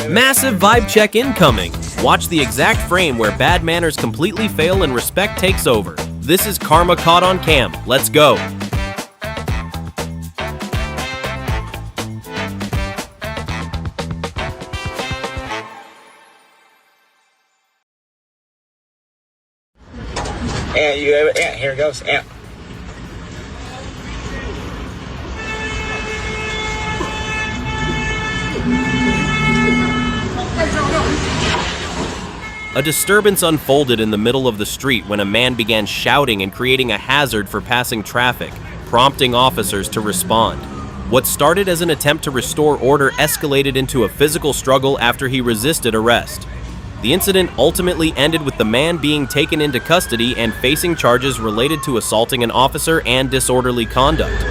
Massive vibe check incoming. Watch the exact frame where bad manners completely fail and respect takes over. This is karma caught on cam. Let's go. And here it goes. And. A disturbance unfolded in the middle of the street when a man began shouting and creating a hazard for passing traffic, prompting officers to respond. What started as an attempt to restore order escalated into a physical struggle after he resisted arrest. The incident ultimately ended with the man being taken into custody and facing charges related to assaulting an officer and disorderly conduct.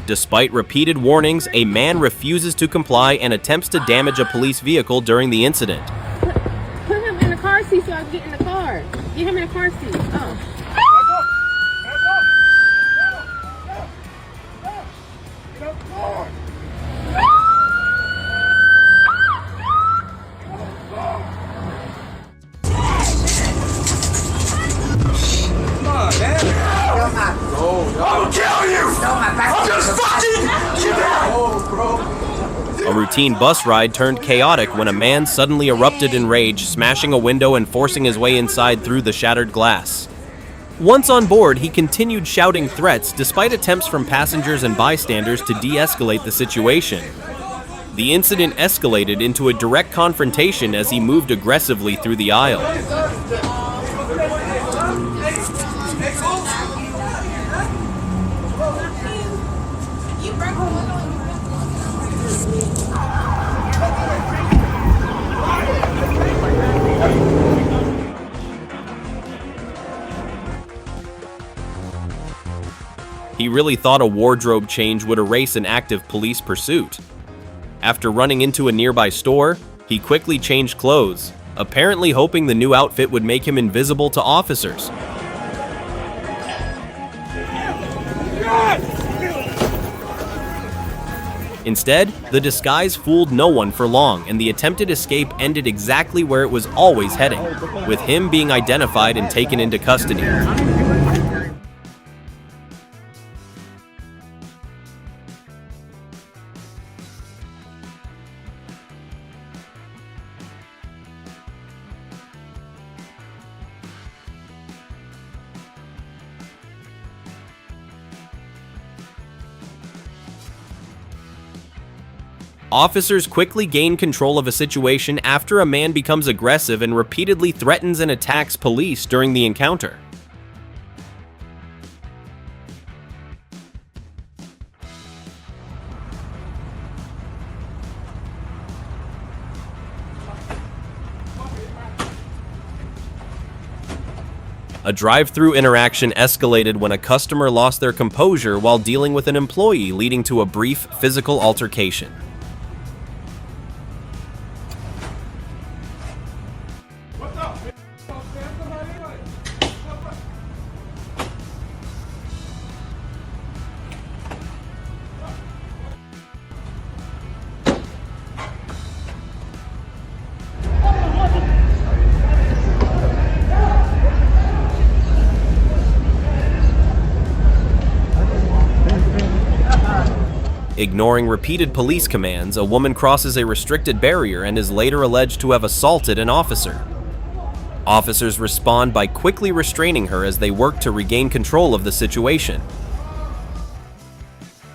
Despite repeated warnings, a man refuses to comply and attempts to damage a police vehicle during the incident. Put him in the car seat so I can get in the car. Get him in the car seat. Oh. A routine bus ride turned chaotic when a man suddenly erupted in rage, smashing a window and forcing his way inside through the shattered glass. Once on board, he continued shouting threats despite attempts from passengers and bystanders to de-escalate the situation. The incident escalated into a direct confrontation as he moved aggressively through the aisle. He really thought a wardrobe change would erase an active police pursuit. After running into a nearby store, he quickly changed clothes, apparently hoping the new outfit would make him invisible to officers. Instead, the disguise fooled no one for long, and the attempted escape ended exactly where it was always heading, with him being identified and taken into custody. Officers quickly gain control of a situation after a man becomes aggressive and repeatedly threatens and attacks police during the encounter. A drive-through interaction escalated when a customer lost their composure while dealing with an employee, leading to a brief physical altercation. Ignoring repeated police commands, a woman crosses a restricted barrier and is later alleged to have assaulted an officer. Officers respond by quickly restraining her as they work to regain control of the situation.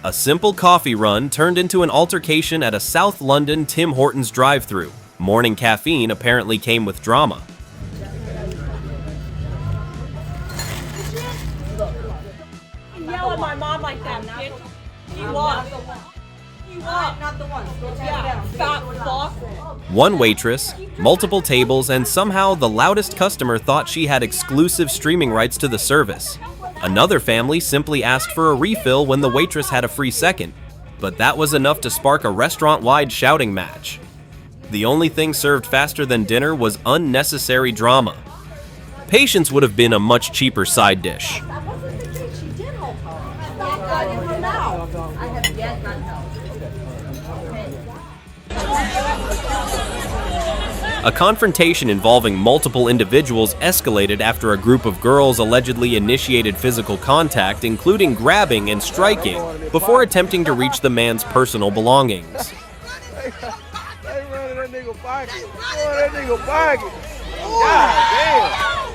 A simple coffee run turned into an altercation at a South London Tim Hortons drive-thru. Morning caffeine apparently came with drama. Yell at my mom like that, bitch. You lost. You lost. Not the one. Yeah, fat fuck. One waitress, multiple tables, and somehow the loudest customer thought she had exclusive streaming rights to the service. Another family simply asked for a refill when the waitress had a free second, but that was enough to spark a restaurant-wide shouting match. The only thing served faster than dinner was unnecessary drama. Patience would have been a much cheaper side dish. That wasn't the case. She did help her. I have yet not helped. A confrontation involving multiple individuals escalated after a group of girls allegedly initiated physical contact, including grabbing and striking, before attempting to reach the man's personal belongings.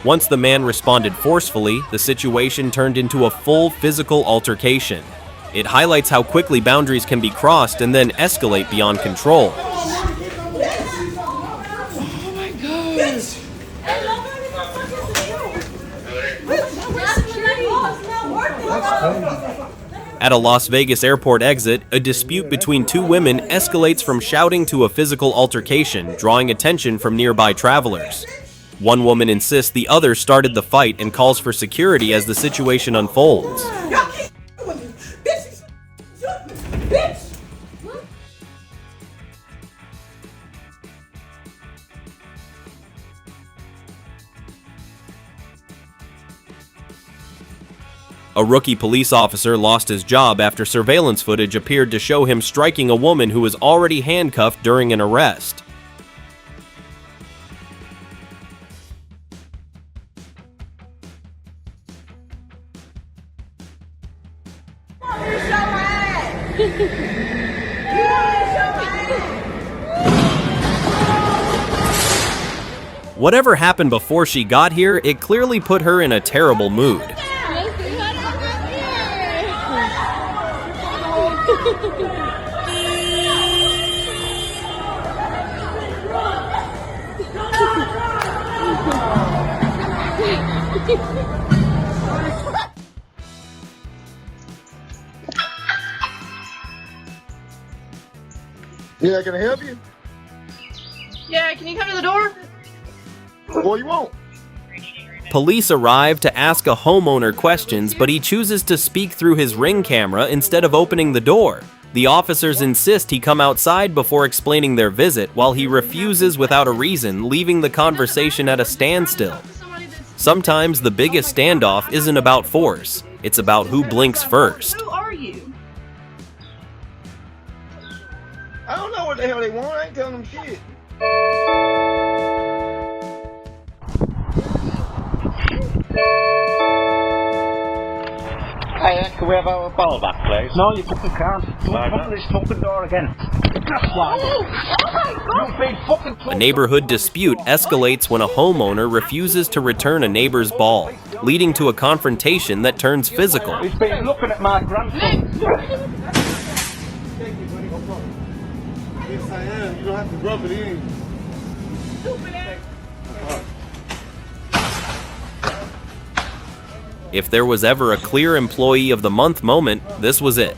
Once the man responded forcefully, the situation turned into a full physical altercation. It highlights how quickly boundaries can be crossed and then escalate beyond control. At a Las Vegas airport exit, a dispute between two women escalates from shouting to a physical altercation, drawing attention from nearby travelers. One woman insists the other started the fight and calls for security as the situation unfolds. A rookie police officer lost his job after surveillance footage appeared to show him striking a woman who was already handcuffed during an arrest. Whatever happened before she got here, it clearly put her in a terrible mood. Yeah, can I help you? Yeah, can you come to the door? Well, you won't. Police arrive to ask a homeowner questions, but he chooses to speak through his Ring camera instead of opening the door. The officers insist he come outside before explaining their visit, while he refuses without a reason, leaving the conversation at a standstill. Sometimes the biggest standoff isn't about force, it's about who blinks first. Who are you? I don't know what the hell they want. I ain't telling them shit. Hey, can we have our ball back, please? No, you fucking can't. Don't open this fucking door again. That's why. You big fucking A neighborhood dispute escalates when a homeowner refuses to return a neighbor's ball, leading to a confrontation that turns physical. He's been looking at my grandson. Yes, I am. You don't have to rub it in. If there was ever a clear Employee of the Month moment, this was it.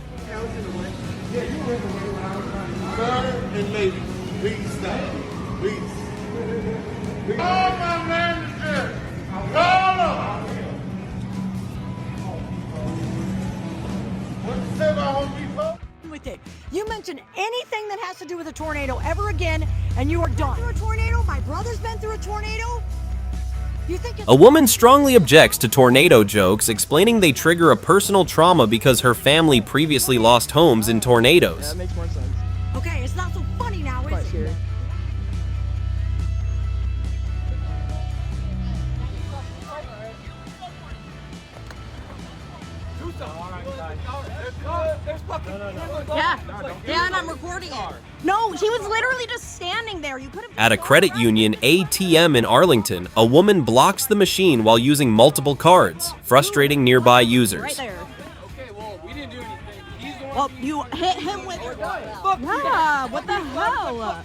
Sir and lady, please stop. Please. Call my manager. Call him. What you say about Home Depot? With it. You mention anything that has to do with a tornado ever again, and you are done. Through a tornado? My brother's been through a tornado? You think it's A woman strongly objects to tornado jokes, explaining they trigger a personal trauma because her family previously lost homes in tornadoes. That makes more sense. okay? It's not so funny now, Quite is scary. it? Yeah, and I'm recording it. No, he was literally just standing there. You could have. At a credit union ATM in Arlington, a woman blocks the machine while using multiple cards, frustrating nearby Right users. there. Okay, well, we didn't do anything. He's the one. Well, you hit him with your gun. Yeah, what the hell?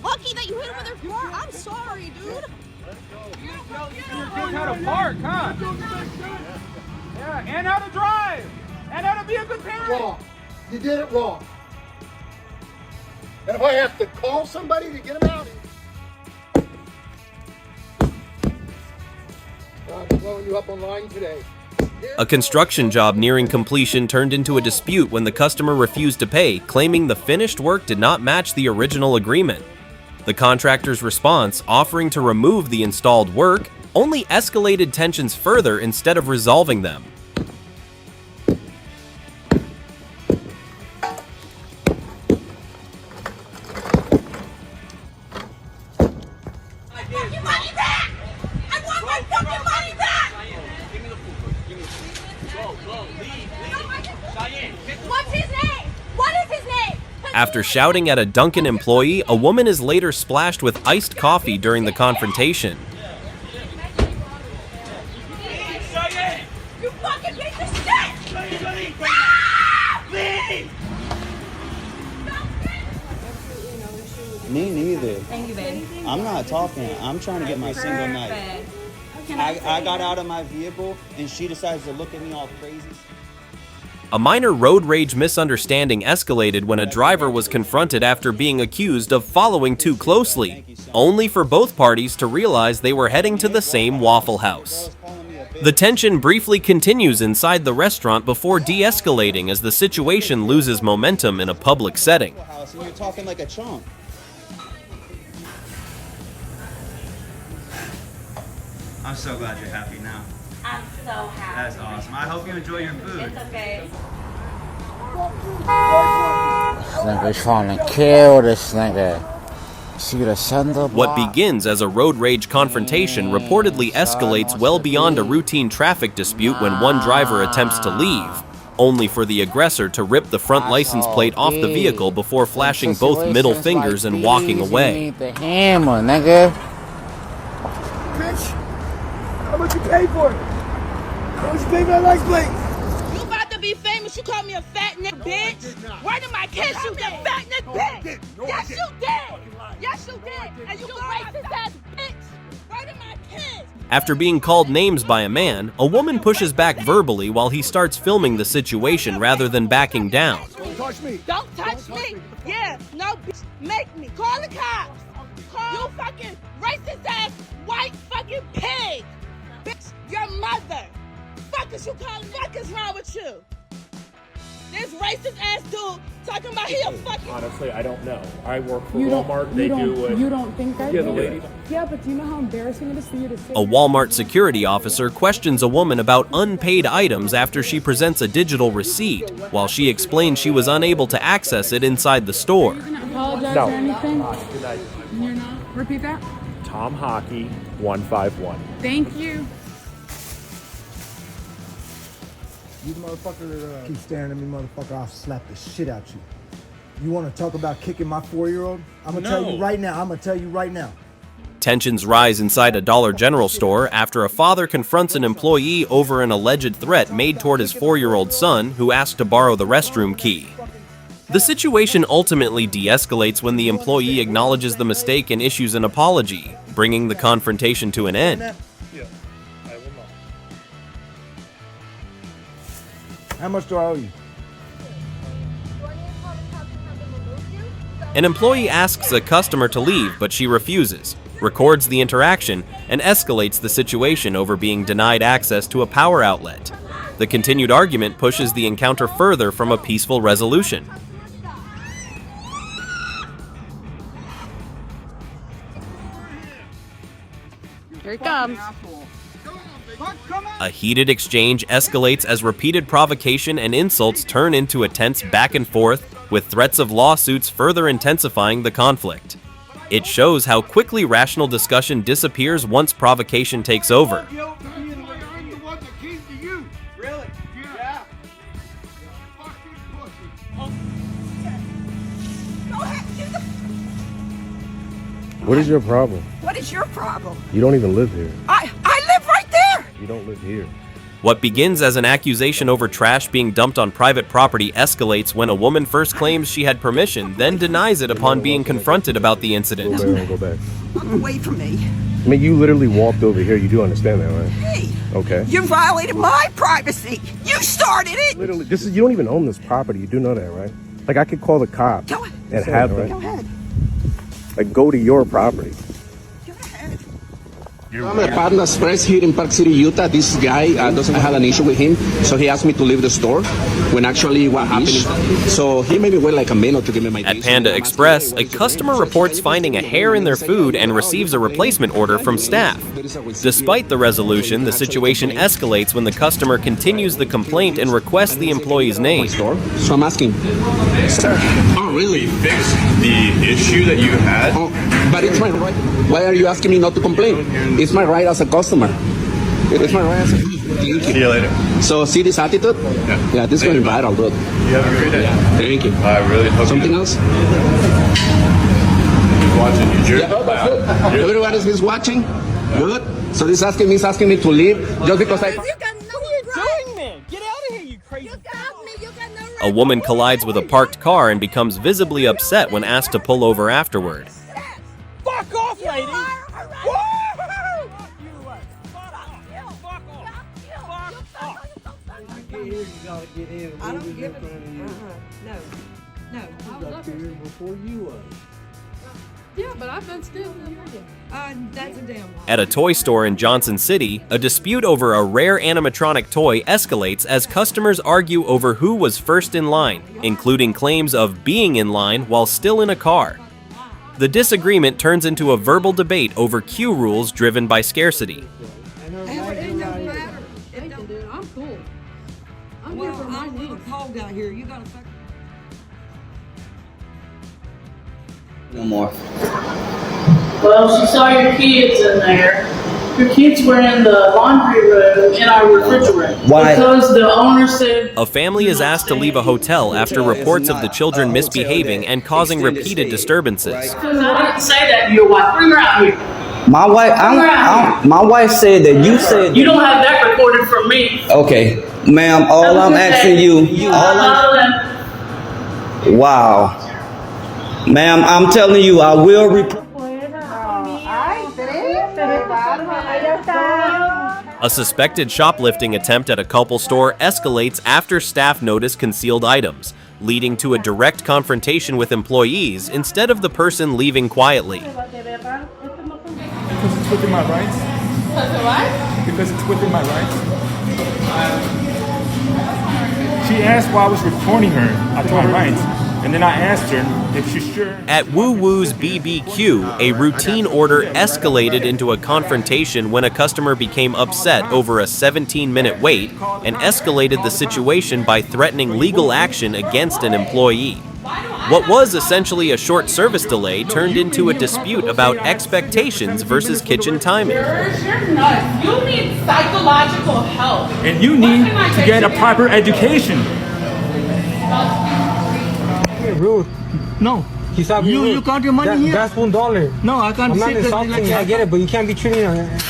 Lucky that you hit him with your car. I'm sorry, dude. You how to park, huh? Yeah, and how to drive. And how to be a good parent. Wrong. You did it wrong. And if I have to call somebody to get him out, I'm blowing you up online today. A construction job nearing completion turned into a dispute when the customer refused to pay, claiming the finished work did not match the original agreement. The contractor's response, offering to remove the installed work, only escalated tensions further instead of resolving them. What's his name? What is his name? After shouting at a Dunkin' employee, a woman is later splashed with iced coffee during the confrontation. You fucking piece of shit! Me neither. Thank you, babe. I'm not talking. I'm trying to get my single night. I got out of my vehicle and she decides to look at me all crazy. A minor road rage misunderstanding escalated when a driver was confronted after being accused of following too closely, only for both parties to realize they were heading to the same Waffle House. The tension briefly continues inside the restaurant before de-escalating as the situation loses momentum in a public setting. And you're talking like a chump. I'm so glad you're happy now. I'm so happy. That's awesome. I hope you enjoy your food. It's okay. This nigga's trying to kill this nigga. See the sender What begins as a road rage confrontation reportedly escalates well beyond a routine traffic dispute when one driver attempts to leave, only for the aggressor to rip the front license plate off the vehicle before flashing both middle fingers and walking away. You need the hammer, nigga. Bitch, how much you pay for it? How much you pay for that license plate? You about to be famous. You call me a fat nigga, bitch. Where did my kiss you, that fat nigga, bitch? Yes, you did. Yes, you did. And you racist ass bitch. Where did my kiss? After being called names by a man, a woman pushes back verbally while he starts filming the situation rather than backing down. Don't touch me. Don't touch me. Yeah, no, bitch. Make me. Call the cops. Call you fucking racist ass white fucking pig. Bitch, your mother. Fuck is you calling? Fuck is wrong with you? This racist ass dude talking about he a fucking. Honestly, I don't know. I work for Walmart. They do it. You don't think that? Yeah, the lady. Yeah, but do you know how embarrassing it is for you to sit A Walmart security officer questions a woman about unpaid items after she presents a digital receipt, while she explains she was unable to access it inside the store. You're gonna apologize No. or anything? Good night. You're not? Repeat that? Tom Hockey 151. Thank you. You motherfucker that keep staring at me, motherfucker, I'll slap the shit out you. You want to talk about kicking my 4-year-old? I'm going to tell you right now. I'm going to tell you right now. Tensions rise inside a Dollar General store after a father confronts an employee over an alleged threat made toward his 4-year-old son, who asked to borrow the restroom key. The situation ultimately de-escalates when the employee acknowledges the mistake and issues an apology, bringing the confrontation to an end. Yeah, I will not. How much do I owe you? An employee asks a customer to leave, but she refuses, records the interaction, and escalates the situation over being denied access to a power outlet. The continued argument pushes the encounter further from a peaceful resolution. Here he comes. A heated exchange escalates as repeated provocation and insults turn into a tense back and forth, with threats of lawsuits further intensifying the conflict. It shows how quickly rational discussion disappears once provocation takes over. What is your problem? What is your problem? You don't even live here. I live right there. You don't live here. What begins as an accusation over trash being dumped on private property escalates when a woman first claims she had permission, then denies it upon being confronted about the incident. Go back. Walk away from me. I mean, you literally walked over here. You do understand that, right? Hey, Okay. you violated my privacy. You started it. Literally, you don't even own this property. You do know that, right? Like, I could call the cops Go ahead. and have them. Go ahead. Like, go to your property. Go ahead. I'm a partner's friend here in Park City, Utah. This guy doesn't have an issue with him, so he asked me to leave the store. When actually what happened is, so he made me wait like a minute to give me my. At Panda Express, a customer reports finding a hair in their food and receives a replacement order from staff. Despite the resolution, the situation escalates when the customer continues the complaint and requests the employee's name. So I'm asking, sir, Not really fix the issue that you had. but it's my right. Why are you asking me not to complain? It's my right as a customer. It's my right as a. Thank you. See you later. So see this attitude? Yeah, this is going viral, bro. You have a great day. Thank you. I really hope Something else? watching you. You're Everyone is watching. Good. So this asking me to leave just because I. You got no doing, man? Get out of here, you crazy. You got me. You got no right. A woman collides with a parked car and becomes visibly upset when asked to pull over afterward. Fuck off, lady. I don't give a no. Before you were. Yeah, but I've been still here. That's a damn lie. At a toy store in Johnson City, a dispute over a rare animatronic toy escalates as customers argue over who was first in line, including claims of being in line while still in a car. The disagreement turns into a verbal debate over queue rules driven by scarcity. It don't matter. I'm cool. I'm Well, here for my I'm a little needs. cold out here. You gotta fuck. No more. Well, she saw your kids in there. Your kids were in the laundry room in our refrigerator. Why? Because the owner said... A family is asked to leave a hotel after reports of the children misbehaving and causing repeated disturbances. I didn't say that to your wife. Bring her out here. My wife, my wife said that you said. You don't have that recorded from me. Okay, ma'am. All I'm asking you. Wow, ma'am. I'm telling you, I will report. A suspected shoplifting attempt at a couple store escalates after staff notice concealed items, leading to a direct confrontation with employees instead of the person leaving quietly. Because it's within my rights. Because it's within my rights. She asked why I was reporting her. I told her rights. And then I asked her if she's sure. At Woo Woo's BBQ, a routine order escalated into a confrontation when a customer became upset over a 17-minute wait and escalated the situation by threatening legal action against an employee. What was essentially a short service delay turned into a dispute about expectations versus kitchen timing. You're nuts. You need psychological help. And you need to get a proper education. Rude. No. You got your money here? That's $1. No, I can't. I'm not insulting. I get it, but you can't be treating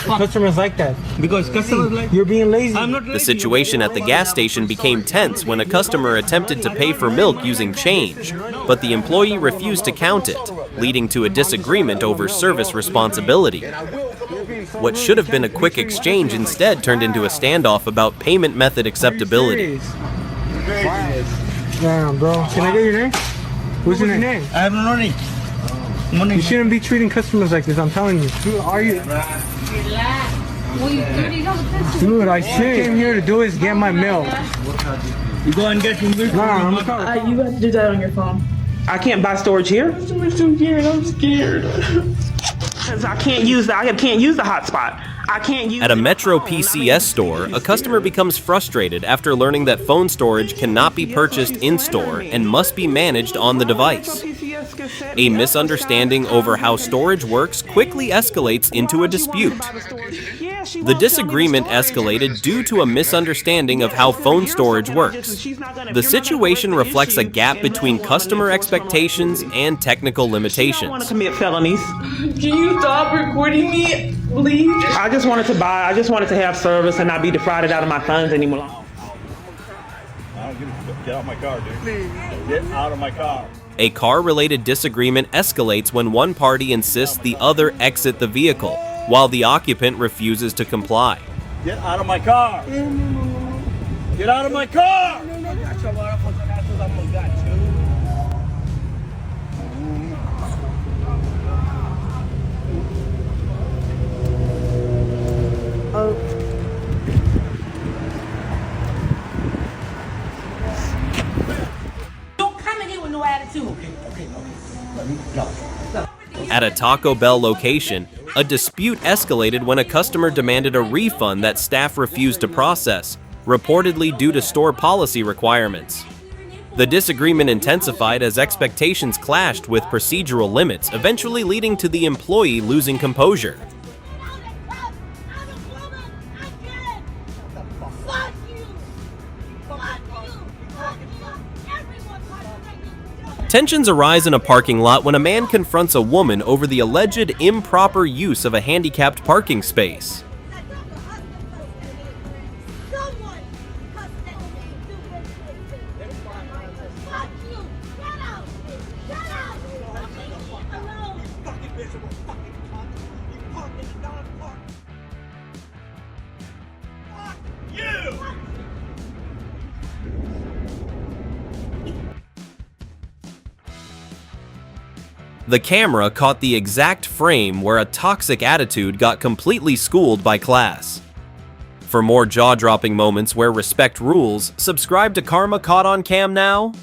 customers like that. Because customers like You're being lazy. I'm not lazy. The situation at the gas station became tense when a customer attempted to pay for milk using change, but the employee refused to count it, leading to a disagreement over service responsibility. What should have been a quick exchange instead turned into a standoff about payment method acceptability. Damn, bro. Can I get your name? What's your name? I have no money. You shouldn't be treating customers like this, I'm telling you. Dude, are you? Dude, I came here to do is get my milk. You go and get your milk. Nah, I'm You have to do that on your phone. I can't buy storage here. I'm scared. Because I can't use the hotspot. I can't use At a Metro PCS store, a customer becomes frustrated after learning that phone storage cannot be purchased in-store and must be managed on the device. A misunderstanding over how storage works quickly escalates into a dispute. The disagreement escalated due to a misunderstanding of how phone storage works. The situation reflects a gap between customer expectations and technical I want limitations. to commit felonies. Can you stop recording me, please? I just wanted to have service and not be defrauded out of my funds anymore. Get out of my car, dude. Get out of my car. A car-related disagreement escalates when one party insists the other exit the vehicle, while the occupant refuses to comply. Get out of my car. Get out of my car. attitude. Let me go. At a Taco Bell location, a dispute escalated when a customer demanded a refund that staff refused to process, reportedly due to store policy requirements. The disagreement intensified as expectations clashed with procedural limits, eventually leading to the employee losing composure. Tensions arise in a parking lot when a man confronts a woman over the alleged improper use of a handicapped parking space. The camera caught the exact frame where a toxic attitude got completely schooled by class. For more jaw-dropping moments where respect rules, subscribe to Karma Caught on Cam now.